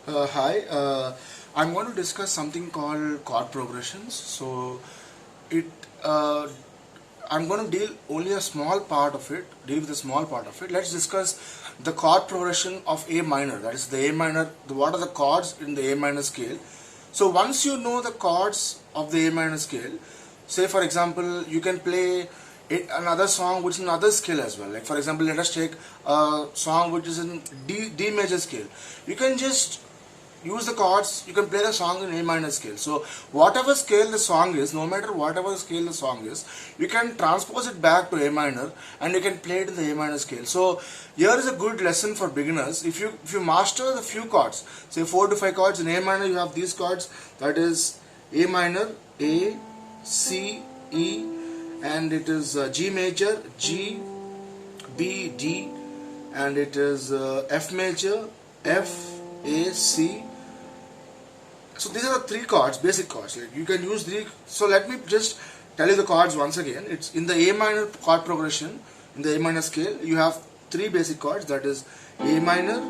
Hi, I'm going to discuss something called chord progressions. It, uh, I'm going to deal only a small part of it. Deal with a small part of it. Let's discuss the chord progression of A minor. That is the A minor. What are the chords in the A minor scale? So once you know the chords of the A minor scale, say for example, you can play another song which is in another scale as well. Like for example, let us take a song which is in D major scale. You can just use the chords, you can play the song in A minor scale. So whatever scale the song is, no matter whatever scale the song is, you can transpose it back to A minor and you can play it in the A minor scale. So here is a good lesson for beginners. If you master the few chords, say 4 to 5 chords in A minor, you have these chords, that is A minor, A, C, E, and it is G major, G, B, D, and it is F major, F, A, C. So these are the three chords, basic chords. Like you can use three. So let me just tell you the chords once again. It's in the A minor chord progression. In the A minor scale, you have three basic chords. That is A minor,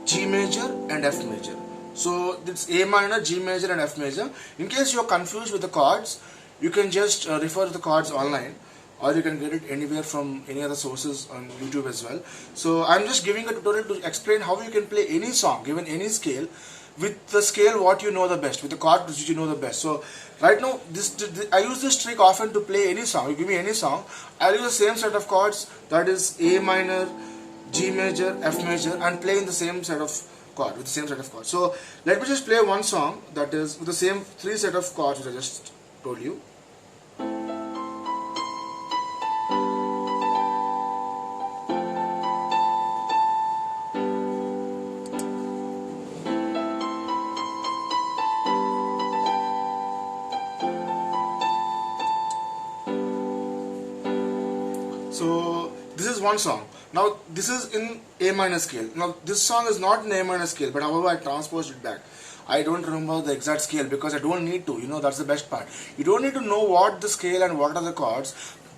G major, and F major. So it's A minor, G major, and F major. In case you are confused with the chords, you can just refer to the chords online, or you can get it anywhere from any other sources on YouTube as well. So I'm just giving a tutorial to explain how you can play any song given any scale with the scale what you know the best, with the chord which you know the best. So right now I use this trick often to play any song. You give me any song, I'll use the same set of chords, that is A minor, G major, F major, and play in the same set of chord with the same set of chords. So let me just play one song that is with the same three set of chords which I just told you. So this is one song. Now this is in A minor scale. Now this song is not in A minor scale, but however I transposed it back. I don't remember the exact scale because I don't need to. That's the best part. You don't need to know what the scale and what are the chords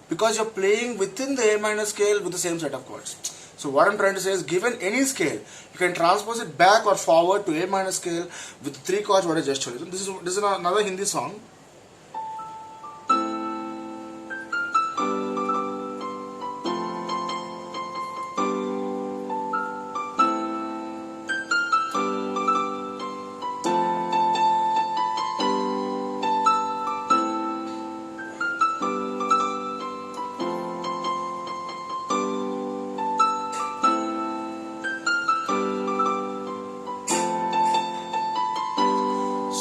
because you're playing within the A minor scale with the same set of chords. So what I'm trying to say is, given any scale, you can transpose it back or forward to A minor scale with three chords what I just told you. This is another Hindi song.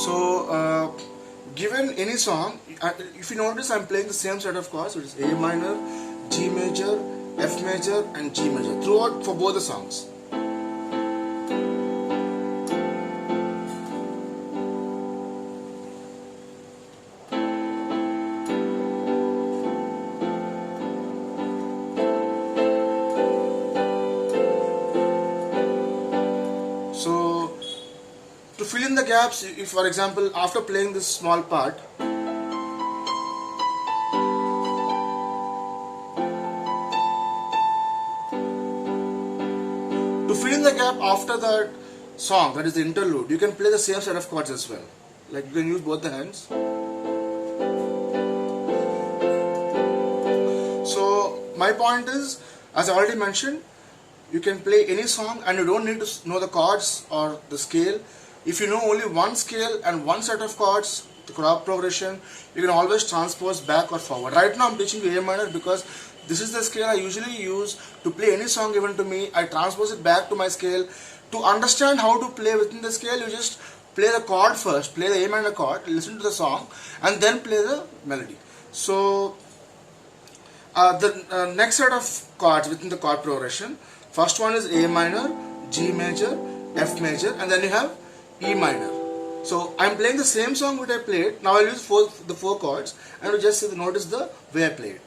So, given any song, if you notice, I'm playing the same set of chords, which is A minor, G major, F major, and G major throughout for both the songs. So, to fill in the gaps, if for example, after playing this small part, to fill in the gap after that song, that is the interlude, you can play the same set of chords as well. Like you can use both the hands. So my point is, as I already mentioned, you can play any song and you don't need to know the chords or the scale. If you know only one scale and one set of chords, the chord progression, you can always transpose back or forward. Right now I'm teaching you A minor because this is the scale I usually use to play any song given to me. I transpose it back to my scale. To understand how to play within the scale, you just play the chord first, play the A minor chord, listen to the song, and then play the melody. So the next set of chords within the chord progression, first one is A minor, G major, F major, and then you have E minor. So I'm playing the same song which I played. Now I'll use the four chords and you just notice the way I play it.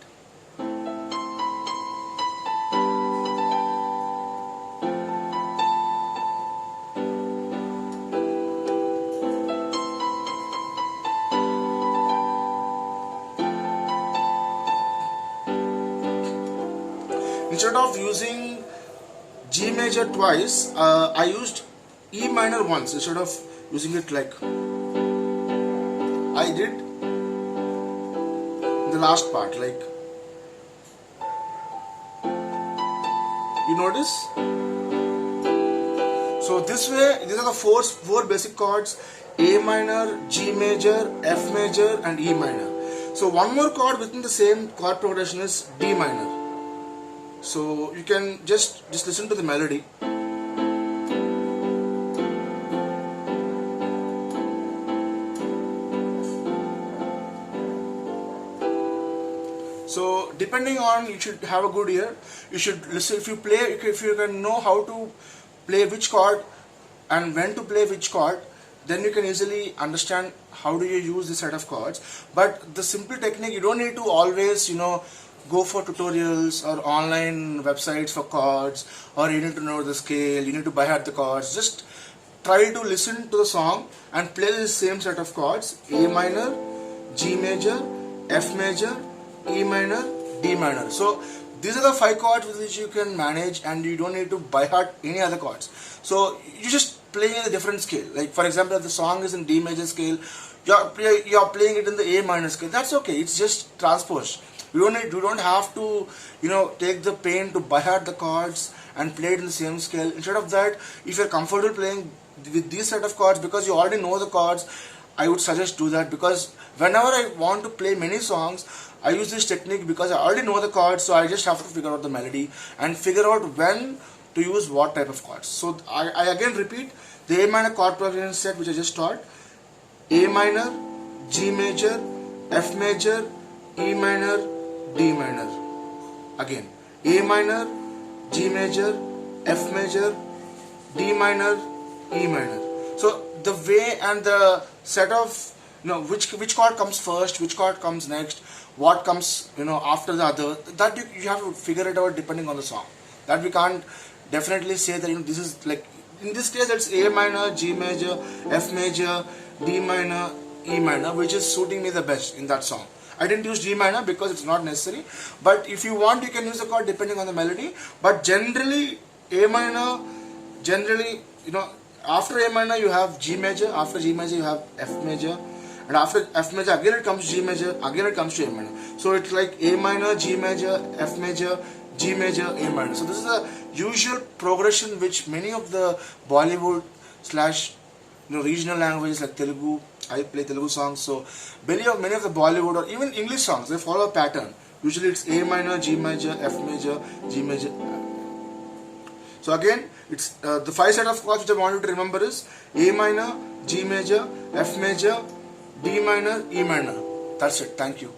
Instead of using G major twice, I used E minor once instead of using it like I did the last part. Like, you notice? So this way, these are the four basic chords: A minor, G major, F major, and E minor. So one more chord within the same chord progression is D minor. So you can just listen to the melody. So depending on, you should have a good ear. You should listen. If you can know how to play which chord and when to play which chord, then you can easily understand how do you use this set of chords. But the simple technique, you don't need to always, go for tutorials or online websites for chords, or you need to know the scale, you need to by heart the chords. Just try to listen to the song and play the same set of chords: A minor, G major, F major, E minor, D minor. So these are the 5 chords with which you can manage, and you don't need to by heart any other chords. So you just play in a different scale. Like for example, if the song is in D major scale, you're playing it in the A minor scale. That's okay. It's just transpose. You don't have to take the pain to by heart the chords and play it in the same scale. Instead of that, if you're comfortable playing with these set of chords because you already know the chords, I would suggest do that, because whenever I want to play many songs, I use this technique because I already know the chords, so I just have to figure out the melody and figure out when to use what type of chords. So I again repeat the A minor chord progression set which I just taught: A minor, G major, F major, E minor, D minor. Again, A minor, G major, F major, D minor, E minor. So the way and the set of which chord comes first, which chord comes next, what comes after the other, that you have to figure it out depending on the song. That we can't definitely say that this is like, in this case it's A minor, G major, F major, D minor, E minor, which is suiting me the best in that song. I didn't use G minor because it's not necessary, but if you want, you can use the chord depending on the melody. But generally A minor, after A minor you have G major, after G major you have F major, and after F major again it comes G major, again it comes to A minor. So it's like A minor, G major, F major, G major, A minor. So this is the usual progression which many of the Bollywood / regional languages like Telugu, I play Telugu songs, so many of the Bollywood or even English songs, they follow a pattern. Usually it's A minor, G major, F major, G major. So again, it's the 5 set of chords which I want you to remember is A minor, G major, F major, D minor, E minor. That's it. Thank you.